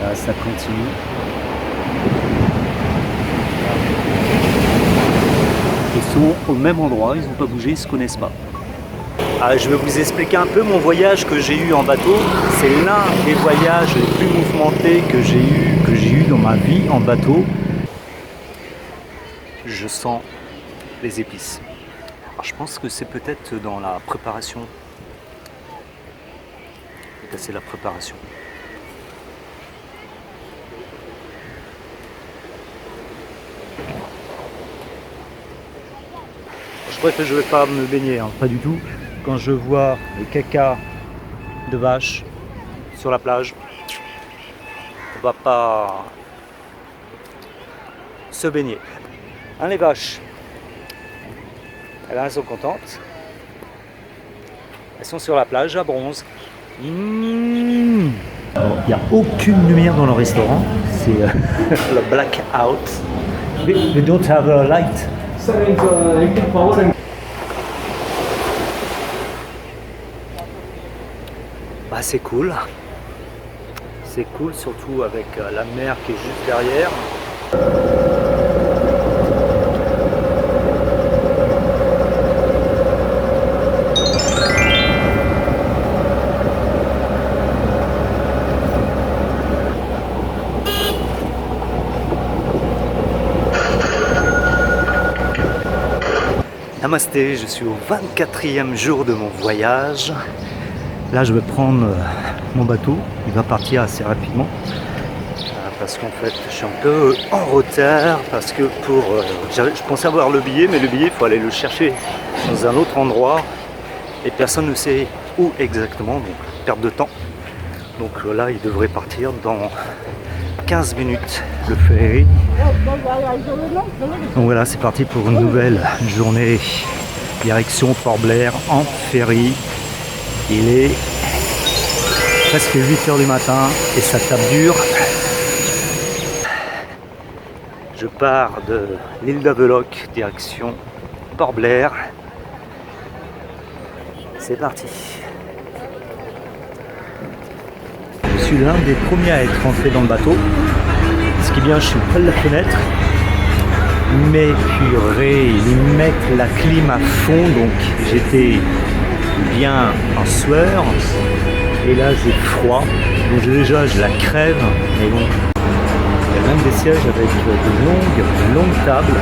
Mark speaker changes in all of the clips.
Speaker 1: Là, ça continue. Ils sont au même endroit, ils n'ont pas bougé, ils ne se connaissent pas. Je vais vous expliquer un peu mon voyage que j'ai eu en bateau. C'est l'un des voyages les plus mouvementés que j'ai eu dans ma vie en bateau. Je sens les épices. Alors, je pense que c'est peut-être dans la préparation. C'est la préparation. Je crois que je ne vais pas me baigner, hein, pas du tout. Quand je vois le caca de vache sur la plage, on va pas se baigner. Hein, les vaches, elles sont contentes. Elles sont sur la plage à bronze. Il n'y a aucune lumière dans le restaurant. C'est le blackout. We don't have a light. Bah, c'est cool. C'est cool, surtout avec la mer qui est juste derrière. Namasté, je suis au 24e jour de mon voyage. Là, je vais prendre mon bateau. Il va partir assez rapidement. Parce qu'en fait, je suis un peu en retard. Parce que je pensais avoir le billet, mais le billet, il faut aller le chercher dans un autre endroit. Et personne ne sait où exactement. Donc, perte de temps. Donc là, il devrait partir dans 15 minutes, le ferry. Donc voilà, c'est parti pour une nouvelle journée. Direction Port-Blair en ferry. Il est presque 8h du matin et ça tape dur. Je pars de l'île d'Havelock, direction Port-Blair. C'est parti. Je suis l'un des premiers à être rentré dans le bateau. Ce qui est bien, je suis près de la fenêtre. Mais purée, ils mettent la clim à fond, donc j'étais bien en sueur. Et là, j'ai froid. Donc déjà, je la crève. Mais bon, il y a même des sièges avec de longues tables.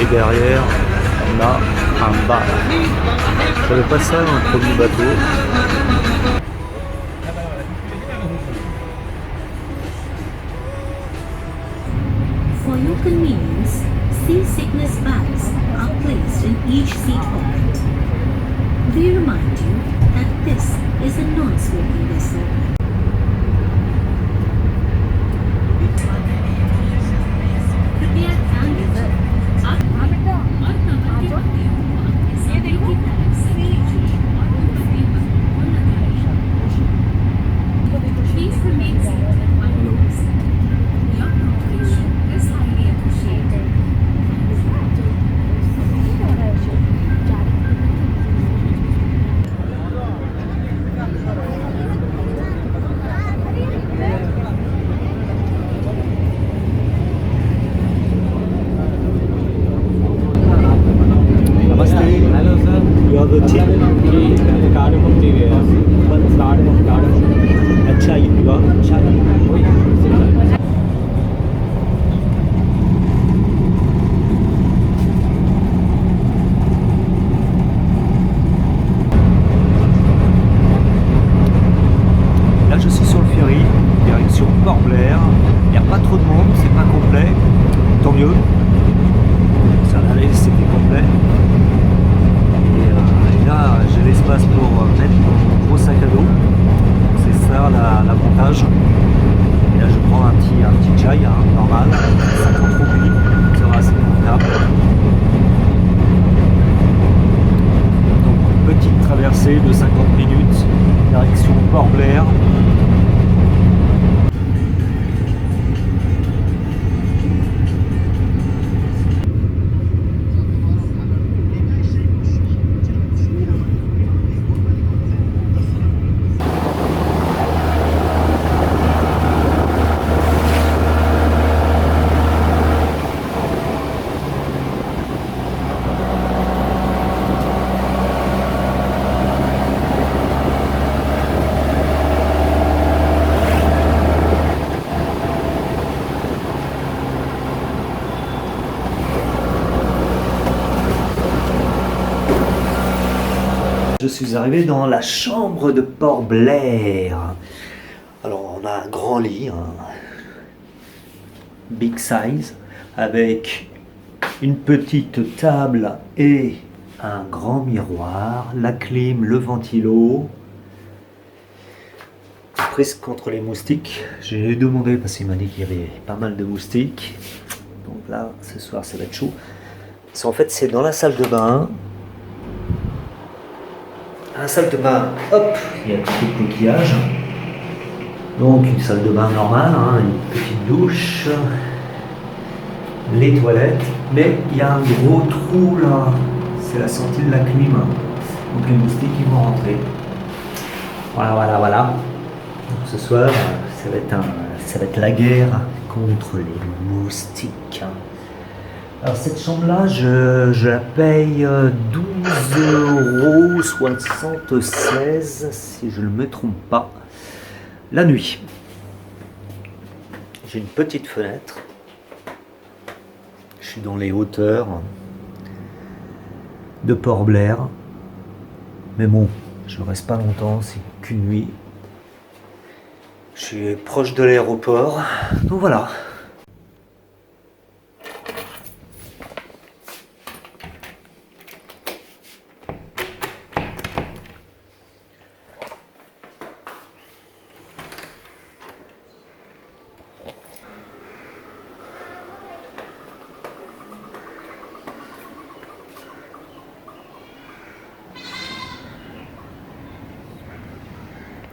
Speaker 1: Et derrière, on a un bar. Je savais pas ça dans le premier bateau.
Speaker 2: For your convenience, seasickness bags are placed in each seat pocket. We remind you that this is a non-smoking vessel. Là, je suis sur le ferry, direction Port-Blair. Il n'y a pas trop de monde, c'est pas complet. Tant mieux. Ça allait, c'était complet. Et là, j'ai l'espace pour mettre mon gros sac à dos. C'est ça l'avantage. Et là, je prends un petit chai, hein, normal, 50 roupies, ça va assez confortable. Donc, petite traversée de 50 minutes, direction Port-Blair.
Speaker 1: Je suis arrivé dans la chambre de Port-Blair. Alors on a un grand lit, un big size, avec une petite table et un grand miroir, la clim, le ventilo, prise contre les moustiques. J'ai demandé parce qu'il m'a dit qu'il y avait pas mal de moustiques. Donc là, ce soir, ça va être chaud. En fait, c'est dans la salle de bain. À la salle de bain, hop, il y a un petit coquillage. Donc une salle de bain normale, hein, une petite douche, les toilettes, mais il y a un gros trou là, c'est la sortie de la clim, donc les moustiques ils vont rentrer. Voilà. Donc, ce soir, ça va être la guerre contre les moustiques. Alors cette chambre-là, je la paye 12,76 € si je ne me trompe pas. La nuit. J'ai une petite fenêtre. Je suis dans les hauteurs de Port-Blair. Mais bon, je ne reste pas longtemps, c'est qu'une nuit. Je suis proche de l'aéroport. Donc voilà.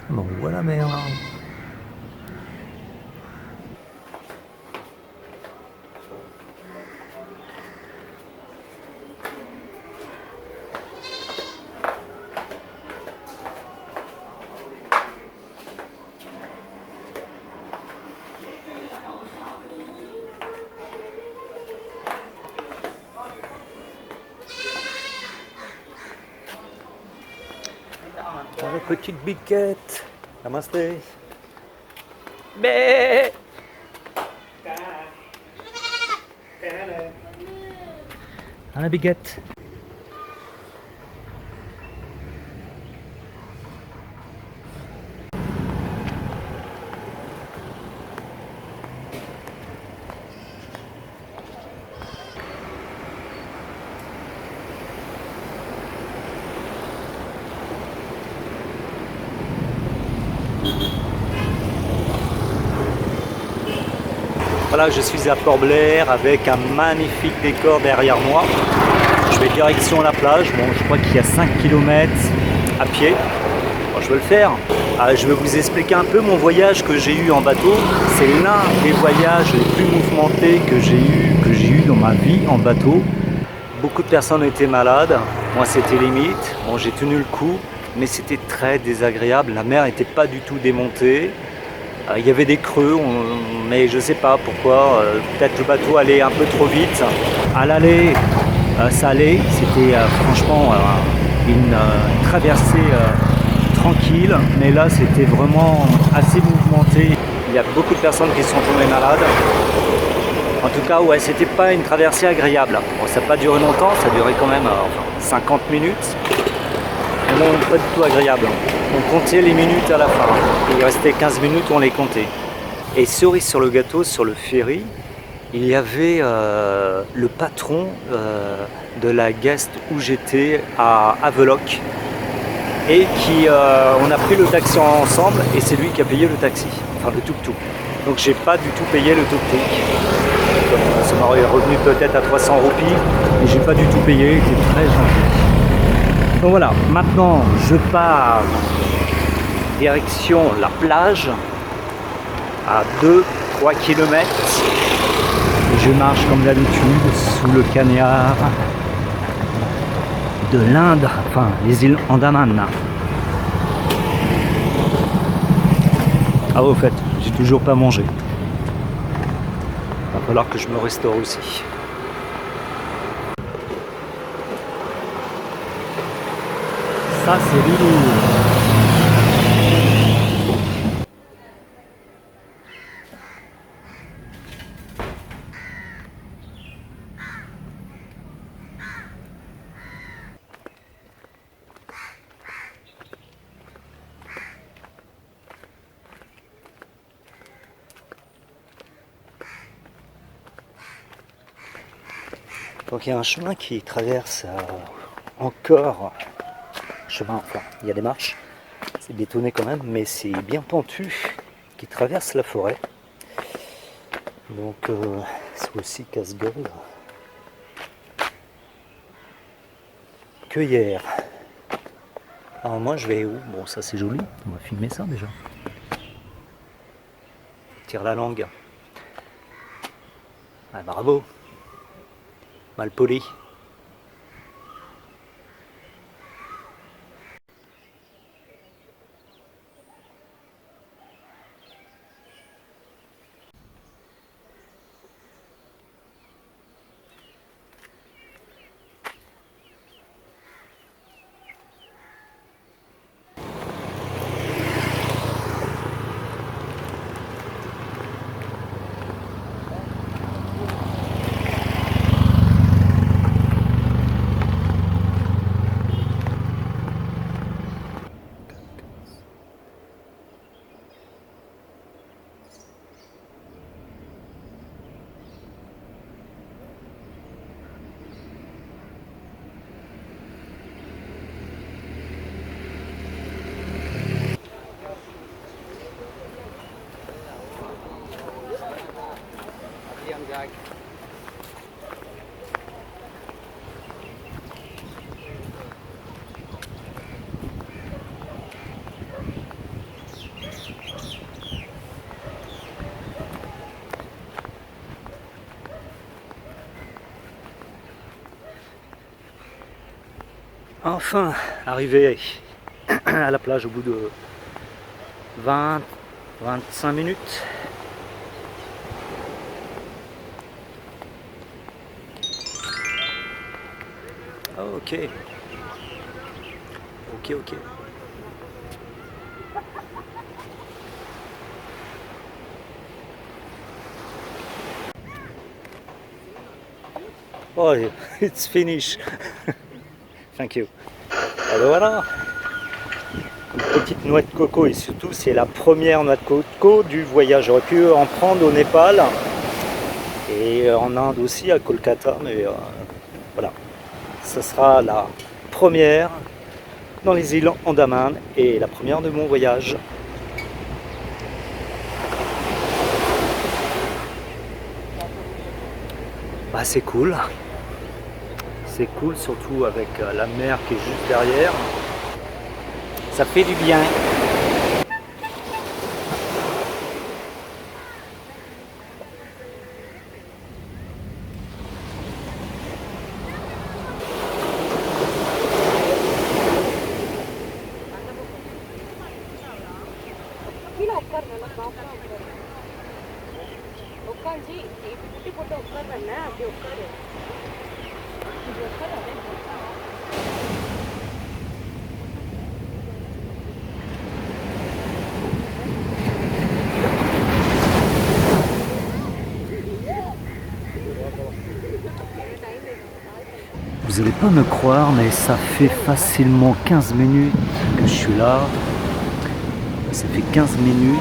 Speaker 1: Bon, voilà mer. La petite biquette. Namaste. Bé. La biquette. Voilà, je suis à Port-Blair avec un magnifique décor derrière moi. Je vais direction la plage. Bon, je crois qu'il y a 5 km à pied. Bon, je vais le faire. Je vais vous expliquer un peu mon voyage que j'ai eu en bateau. C'est l'un des voyages les plus mouvementés que j'ai eu dans ma vie en bateau. Beaucoup de personnes étaient malades. Moi, c'était limite. Bon, j'ai tenu le coup, mais c'était très désagréable. La mer n'était pas du tout démontée. Il y avait des creux, mais je sais pas pourquoi, peut-être le bateau allait un peu trop vite. À l'aller, ça allait, c'était franchement une traversée tranquille, mais là c'était vraiment assez mouvementé. Il y a beaucoup de personnes qui sont tombées malades. En tout cas, ouais, c'était pas une traversée agréable. Bon, ça n'a pas duré longtemps, ça a duré quand même 50 minutes. Mais bon, pas du tout agréable. On comptait les minutes à la fin. Il restait 15 minutes, on les comptait. Et cerise sur le gâteau, sur le ferry, il y avait le patron de la guest où j'étais à Havelock. Et on a pris le taxi ensemble et c'est lui qui a payé le taxi, enfin le tuk-tuk. Donc j'ai pas du tout payé le tuk-tuk. Ça m'aurait revenu peut-être à 300 roupies, mais j'ai pas du tout payé, il était très gentil. Donc voilà, maintenant je pars direction la plage à 2-3 km et je marche comme d'habitude sous le cagnard de l'Inde, enfin les îles Andaman. Ah au fait, j'ai toujours pas mangé. Va falloir que je me restaure aussi. Ça c'est lourd. Donc il y a un chemin qui traverse encore chemin, enfin il y a des marches, c'est bétonné quand même, mais c'est bien pentu, qui traverse la forêt. Donc c'est aussi casse-gueule. Cueillère. Alors moi je vais où? Bon ça c'est joli, on va filmer ça déjà. Tire la langue. Ah, bravo. Mal poli. Enfin arrivé à la plage au bout de 20-25 minutes. Ok. Ok. Oh, it's finished. Thank you. Alors voilà. Une petite noix de coco, et surtout c'est la première noix de coco du voyage. J'aurais pu en prendre au Népal et en Inde aussi, à Kolkata, mais voilà. Ce sera la première dans les îles Andaman et la première de mon voyage. Bah, c'est cool. C'est cool, surtout avec la mer qui est juste derrière. Ça fait du bien. Vous n'allez pas me croire, mais ça fait facilement 15 minutes que je suis là. Ça fait 15 minutes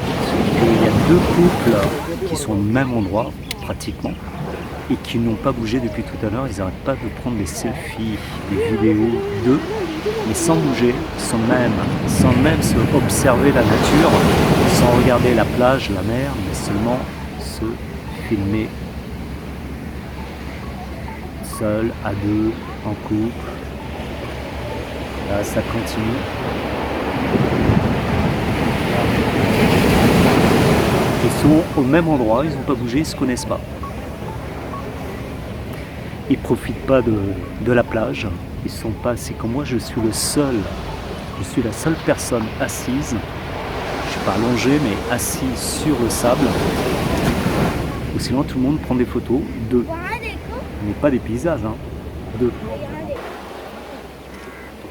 Speaker 1: et il y a deux couples qui sont au même endroit, pratiquement, et qui n'ont pas bougé depuis tout à l'heure. Ils n'arrêtent pas de prendre des selfies, des vidéos d'eux, mais sans bouger, sans même se observer la nature, sans regarder la plage, la mer, mais seulement se filmer seul, à deux, en couple. Là, ça continue. Ils sont au même endroit, ils n'ont pas bougé, ils ne se connaissent pas. Ils ne profitent pas de la plage. Ils sont pas assis comme moi, je suis le seul. Je suis la seule personne assise. Je ne suis pas allongé, mais assis sur le sable. Ou sinon, tout le monde prend des photos d'eux. Mais pas des paysages, hein, d'eux.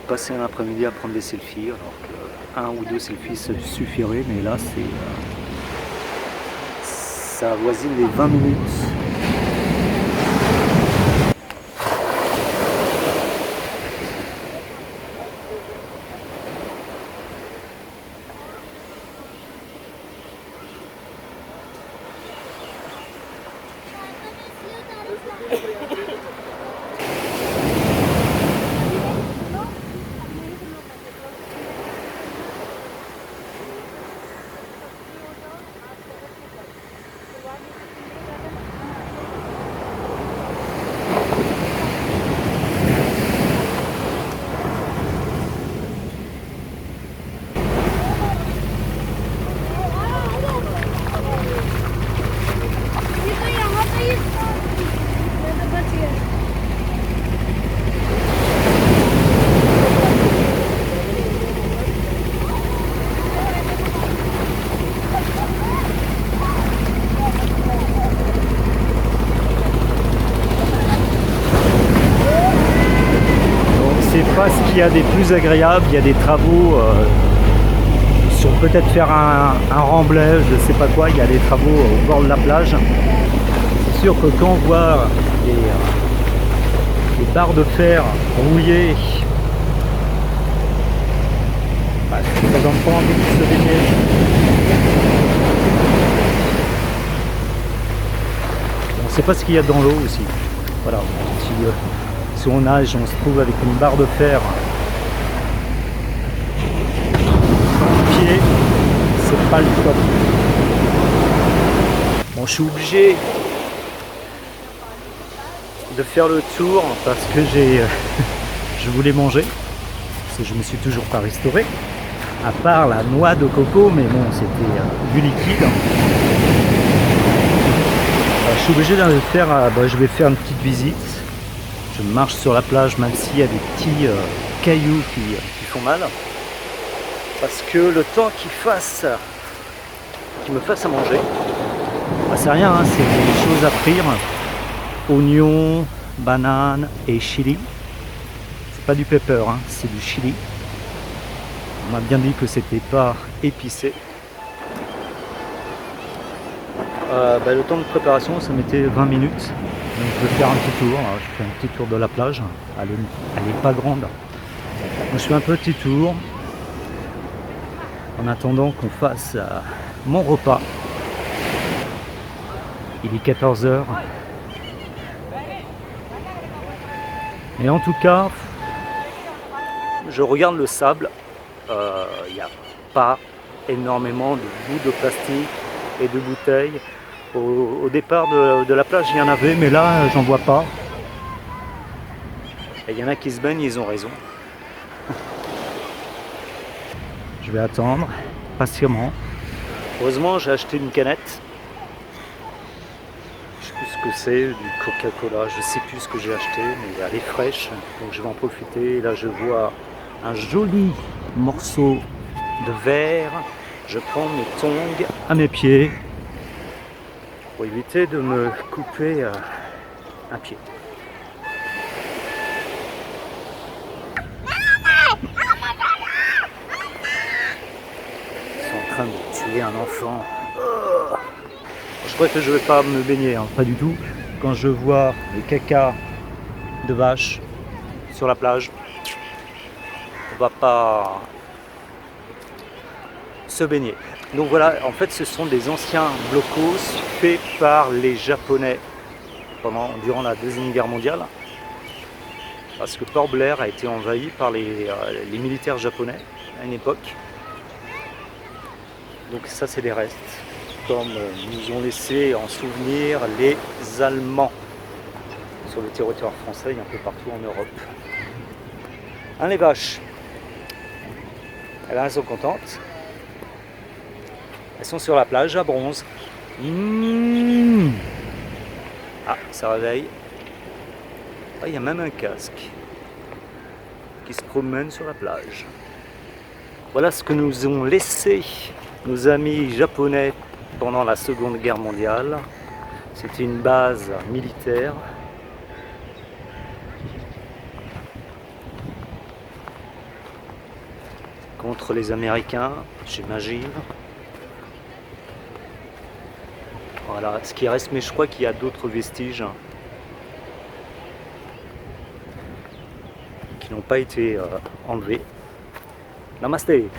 Speaker 1: Passer un après-midi à prendre des selfies, alors que 1 ou 2 selfies suffiraient, mais là ça avoisine les 20 minutes. qu'il y a des plus agréables, il y a des travaux sur peut-être faire un remblai, je ne sais pas quoi, il y a des travaux au bord de la plage. C'est sûr que quand on voit les barres de fer rouillées, bah, ça donne pas envie de se baigner. On ne sait pas ce qu'il y a dans l'eau aussi. Voilà, si on nage, on se trouve avec une barre de fer au pied, c'est pas le top. Bon, je suis obligé de faire le tour parce que je voulais manger, parce que je me suis toujours pas restauré, à part la noix de coco, mais bon, c'était du liquide. Je suis obligé de faire, je vais faire une petite visite. Je marche sur la plage même s'il y a des petits cailloux qui font mal. Parce que le temps qu'il me fasse à manger, bah, c'est rien, hein, c'est des choses à frire. Oignons, bananes et chili. C'est pas du pepper, hein, c'est du chili. On m'a bien dit que c'était pas épicé. Le temps de préparation, ça mettait 20 minutes. Donc je vais faire un petit tour. Alors, je fais un petit tour de la plage. Elle est pas grande. Donc je fais un petit tour en attendant qu'on fasse mon repas. Il est 14h. Et en tout cas, je regarde le sable. Il n'y a pas énormément de bouts de plastique et de bouteilles. Au départ de la plage, il y en avait, mais là, j'en vois pas. Et il y en a qui se baignent, ils ont raison. Je vais attendre patiemment. Heureusement, j'ai acheté une canette. Je sais plus ce que c'est, du Coca-Cola. Je sais plus ce que j'ai acheté, mais elle est fraîche. Donc je vais en profiter. Là, je vois un joli morceau de verre. Je prends mes tongs à mes pieds pour éviter de me couper un pied. Ils sont en train de tuer un enfant. Oh, je crois que je vais pas me baigner, hein, pas du tout. Quand je vois le caca de vache sur la plage, on va pas se baigner. Donc voilà, en fait ce sont des anciens blocos faits par les Japonais durant la Deuxième Guerre mondiale, parce que Port Blair a été envahi par les militaires japonais à une époque. Donc ça c'est des restes, comme nous ont laissé en souvenir les Allemands sur le territoire français et un peu partout en Europe. Hein, les vaches, elles sont contentes. Elles sont sur la plage à bronze. Ah, ça réveille. Ah, il y a même un casque qui se promène sur la plage. Voilà ce que nous ont laissé nos amis japonais pendant la Seconde Guerre mondiale. C'était une base militaire. Contre les Américains, j'imagine. Voilà ce qui reste, mais je crois qu'il y a d'autres vestiges qui n'ont pas été enlevés. Namasté.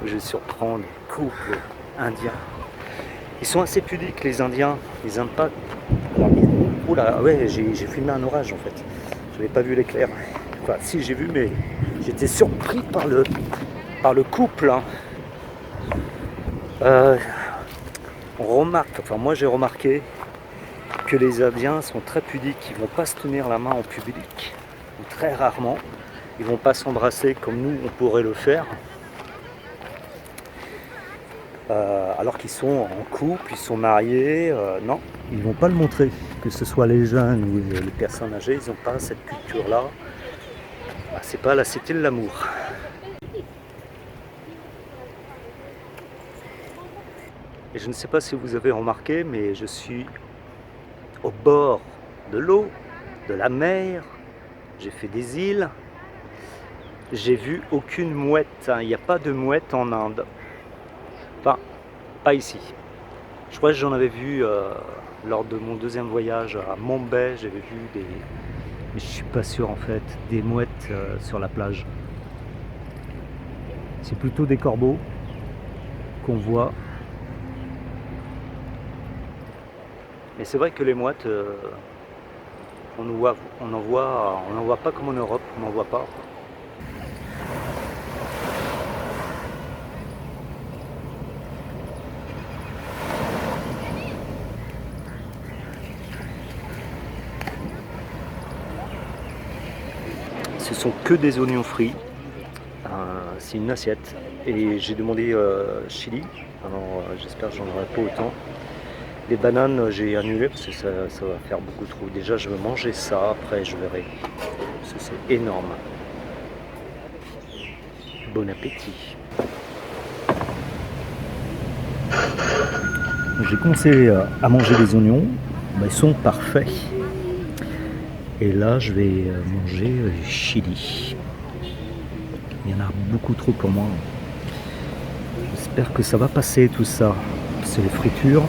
Speaker 1: Je surprends des couples indiens. Ils sont assez pudiques, les Indiens. Ils n'aiment pas. Oula, ouais, j'ai filmé un orage en fait. Je n'avais pas vu l'éclair. Enfin, si j'ai vu, mais j'étais surpris par le couple. Hein. On remarque, enfin moi j'ai remarqué que les Indiens sont très pudiques. Ils ne vont pas se tenir la main en public, ou très rarement. Ils ne vont pas s'embrasser comme nous on pourrait le faire. Alors qu'ils sont en couple, ils sont mariés, non, ils ne vont pas le montrer. Que ce soit les jeunes ou les personnes âgées, ils n'ont pas cette culture-là. C'est pas la cité de l'amour. Et je ne sais pas si vous avez remarqué, mais je suis au bord de l'eau, de la mer, j'ai fait des îles. J'ai vu aucune mouette, il n'y a pas de mouette en Inde. Enfin, pas ici. Je crois que j'en avais vu lors de mon deuxième voyage à Mumbai, j'avais vu des... Mais je suis pas sûr en fait, des mouettes sur la plage. C'est plutôt des corbeaux qu'on voit. Mais c'est vrai que les mouettes, on n'en voit pas comme en Europe, on n'en voit pas. Ce sont que des oignons frits. C'est une assiette. Et j'ai demandé chili. Alors j'espère que j'en aurai pas autant. Les bananes, j'ai annulé parce que ça va faire beaucoup trop. Déjà, je veux manger ça. Après, je verrai. Parce que c'est énorme. Bon appétit. J'ai commencé à manger des oignons. Ils sont parfaits. Et là, je vais manger du chili. Il y en a beaucoup trop pour moi. J'espère que ça va passer tout ça. C'est les fritures.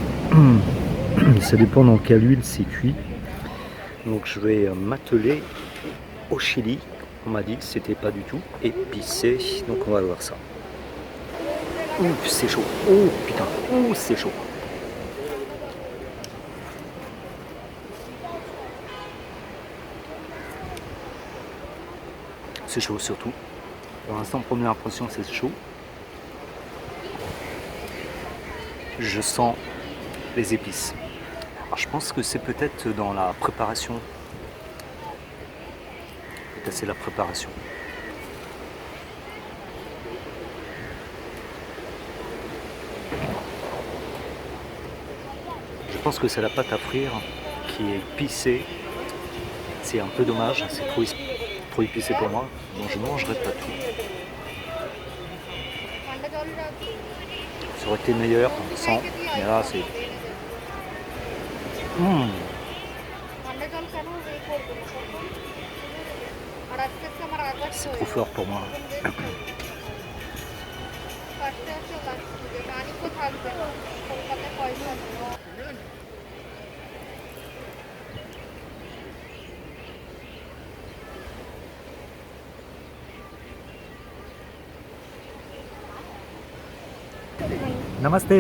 Speaker 1: Ça dépend dans quelle huile c'est cuit. Donc je vais m'atteler au chili. On m'a dit que c'était pas du tout épicé. Donc on va voir ça. Ouh, c'est chaud. Oh putain. Ouh, c'est chaud. C'est chaud surtout. Pour l'instant, première impression, c'est chaud. Je sens les épices. Alors, je pense que c'est peut-être dans la préparation. Peut-être c'est la préparation. Je pense que c'est la pâte à frire qui est épicée. C'est un peu dommage, c'est trop épicé pour moi. Donc je ne mangerai pas tout. Ça aurait été meilleur sans, mais là c'est... C'est trop fort pour moi. Namaste.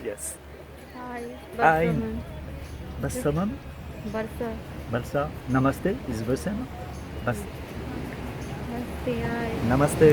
Speaker 1: Yes.
Speaker 3: Hi.
Speaker 1: Hi.
Speaker 3: Barsaman.
Speaker 1: Bassaman?
Speaker 3: Barsa.
Speaker 1: Balsa? Namaste is the same?
Speaker 3: Namaste. Hi.
Speaker 1: Namaste.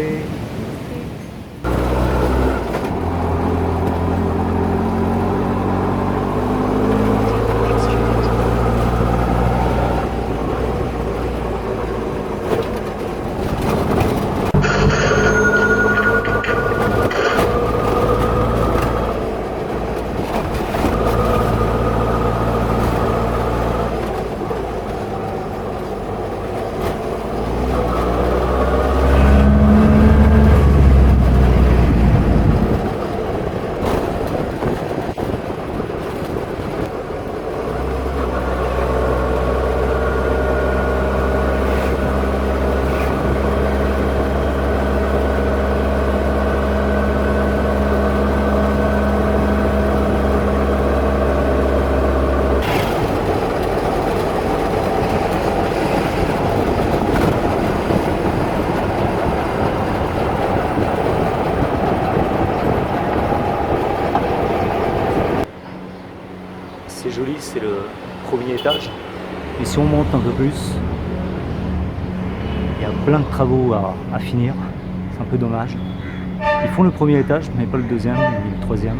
Speaker 1: C'est joli, c'est le premier étage. Et si on monte un peu plus, il y a plein de travaux à finir. C'est un peu dommage. Ils font le premier étage, mais pas le deuxième ni le troisième.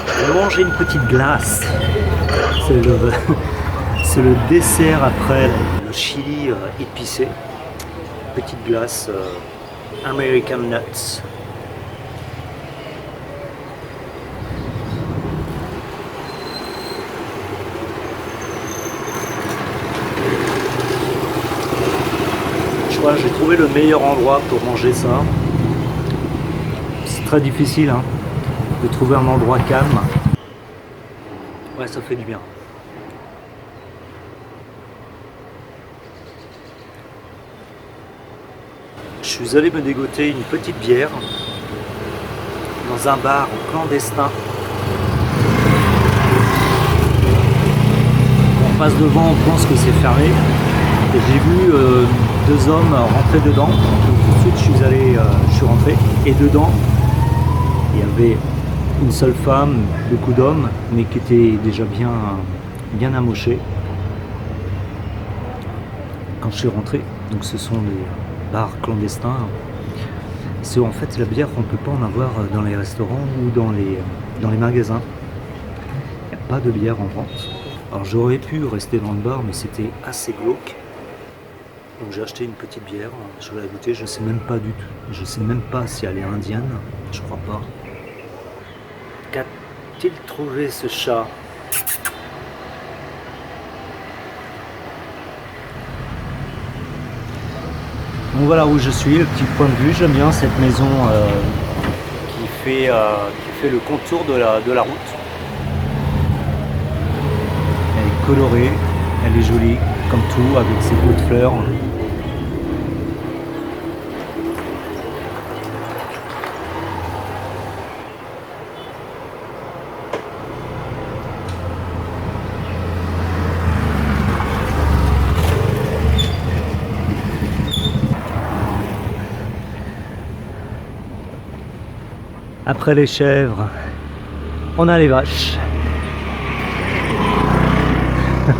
Speaker 1: Je vais manger une petite glace. C'est le dessert après le chili épicé. Petite glace American Nuts. Voilà, j'ai trouvé le meilleur endroit pour manger ça. C'est très difficile hein, de trouver un endroit calme. Ouais, ça fait du bien. Je suis allé me dégoter une petite bière dans un bar clandestin. On passe devant, on pense que c'est fermé. Et j'ai vu deux hommes rentrer dedans. Donc tout de suite je suis rentré. Et dedans, il y avait une seule femme, beaucoup d'hommes, mais qui étaient déjà bien amochés. Quand je suis rentré, donc ce sont des bars clandestins. C'est en fait la bière qu'on ne peut pas en avoir dans les restaurants ou dans les magasins. Il n'y a pas de bière en vente. Alors j'aurais pu rester dans le bar, mais c'était assez glauque. Donc j'ai acheté une petite bière, je vais la goûter, je sais même pas du tout. Je sais même pas si elle est indienne, je crois pas. Qu'a-t-il trouvé ce chat? Donc voilà où je suis, le petit point de vue. J'aime bien cette maison qui fait le contour de la route. Elle est colorée, elle est jolie, comme tout, avec ses beaux de fleurs. Après les chèvres, on a les vaches. Ça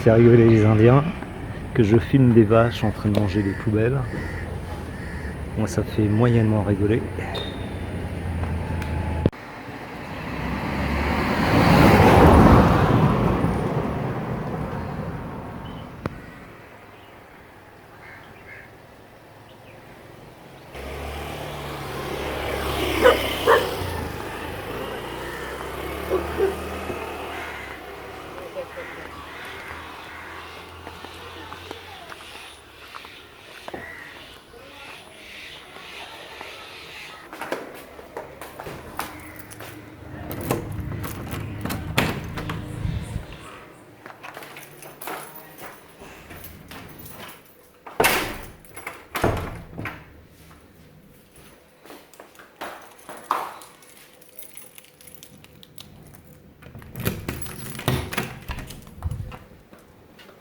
Speaker 1: fait rigoler les Indiens que je filme des vaches en train de manger des poubelles. Moi ça fait moyennement rigoler.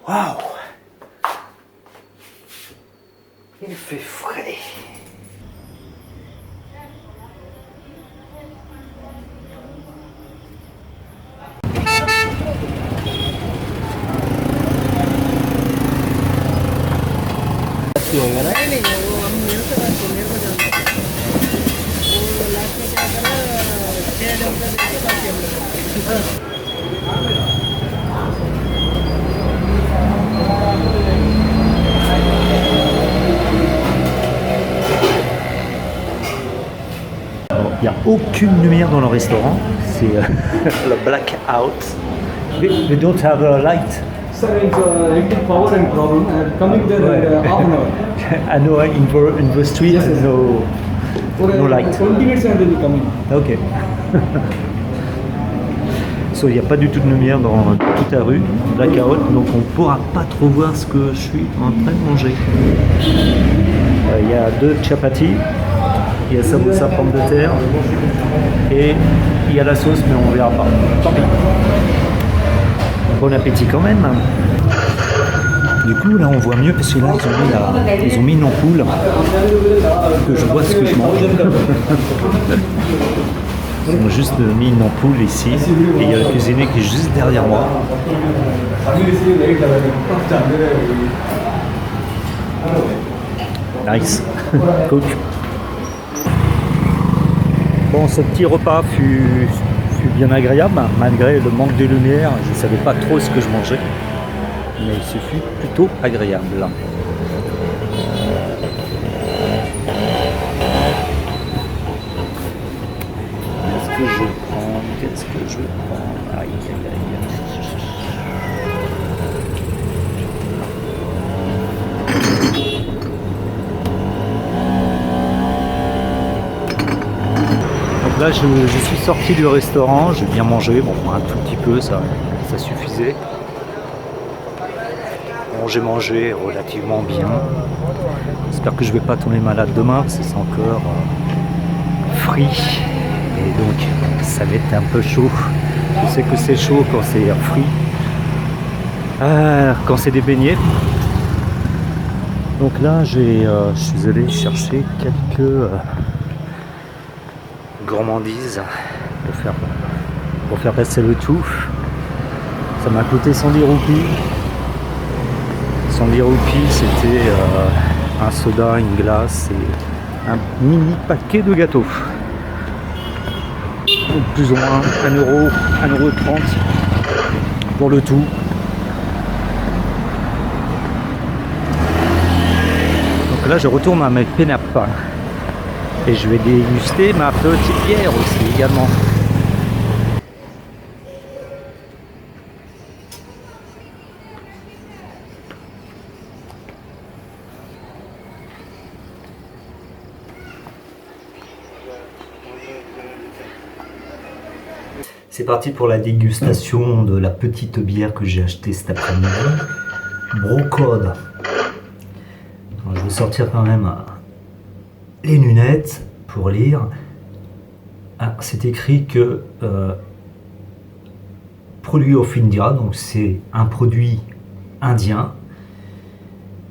Speaker 1: Waouh! Il fait frais. Il n'y a aucune lumière dans le restaurant, c'est le blackout. We don't have a light.
Speaker 4: Sir, it's electric power and problem. Coming there in half an hour.
Speaker 1: I know in the street,
Speaker 4: Yes, yes.
Speaker 1: no light.
Speaker 4: 20 minutes and then you come in.
Speaker 1: Ok. So, il n'y a pas du tout de lumière dans toute la rue, blackout, donc on ne pourra pas trop voir ce que je suis en train de manger. Il y a 2 chapatis, il y a samoussa pomme de terre et il y a la sauce, mais on ne verra pas. Tant pis. Bon appétit quand même. Du coup là on voit mieux parce que là ils ont mis une ampoule que je vois ce que je mange. Ils ont juste mis une ampoule ici et il y a le cuisinier qui est juste derrière moi. Nice. Cook. Bon, ce petit repas fut bien agréable malgré le manque de lumière. Je ne savais pas trop ce que je mangeais, mais ce fut plutôt agréable. Qu'est-ce que je prends? Aïe, aïe, aïe. là, je suis sorti du restaurant, j'ai bien mangé, bon, un tout petit peu, ça suffisait. Bon, j'ai mangé relativement bien. J'espère que je vais pas tomber malade demain, parce que c'est encore frit. Et donc, ça va être un peu chaud. Je sais que c'est chaud quand c'est frit. Quand c'est des beignets. Donc là, je suis allé chercher quelques gourmandises pour faire passer le tout. Ça m'a coûté 110 roupies. 110 roupies, c'était un soda, une glace et un mini paquet de gâteaux. Donc plus ou moins 1,30€ pour le tout. Donc là, je retourne à mes pénaps et je vais déguster ma petite bière aussi également. C'est parti pour la dégustation de la petite bière que j'ai achetée cet après-midi. Brocode. Je vais sortir quand même les lunettes pour lire. Ah, c'est écrit que produit of India, donc c'est un produit indien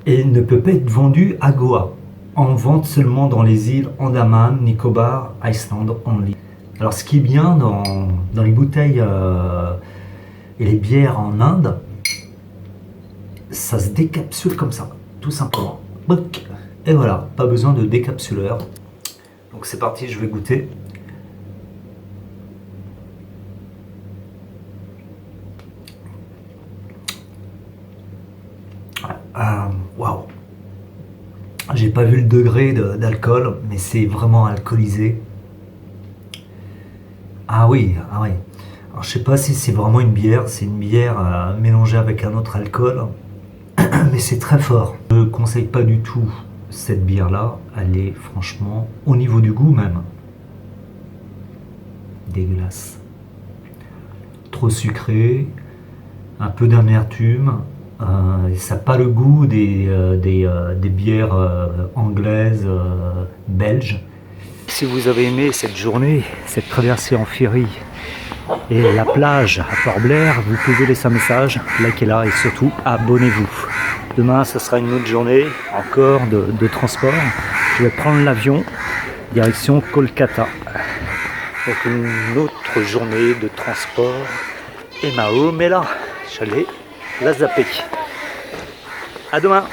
Speaker 1: et ne peut pas être vendu à Goa. En vente seulement dans les îles Andaman, Nicobar, Iceland only. Alors ce qui est bien dans les bouteilles et les bières en Inde, ça se décapsule comme ça, tout simplement. Et voilà, pas besoin de décapsuleur. Donc c'est parti, je vais goûter. Waouh! J'ai pas vu le degré d'alcool, mais c'est vraiment alcoolisé. Ah oui. Alors, je sais pas si c'est vraiment une bière, c'est une bière mélangée avec un autre alcool, mais c'est très fort. Je ne conseille pas du tout cette bière-là, elle est franchement au niveau du goût même. Dégueulasse. Trop sucré, un peu d'amertume, ça n'a pas le goût des bières anglaises, belges. Si vous avez aimé cette journée, cette traversée en ferry et la plage à Port-Blair, vous pouvez laisser un message, likez-la et surtout abonnez-vous. Demain, ce sera une autre journée encore de transport. Je vais prendre l'avion direction Kolkata. Donc une autre journée de transport. Et Mao, mais là, j'allais la zapper. À demain.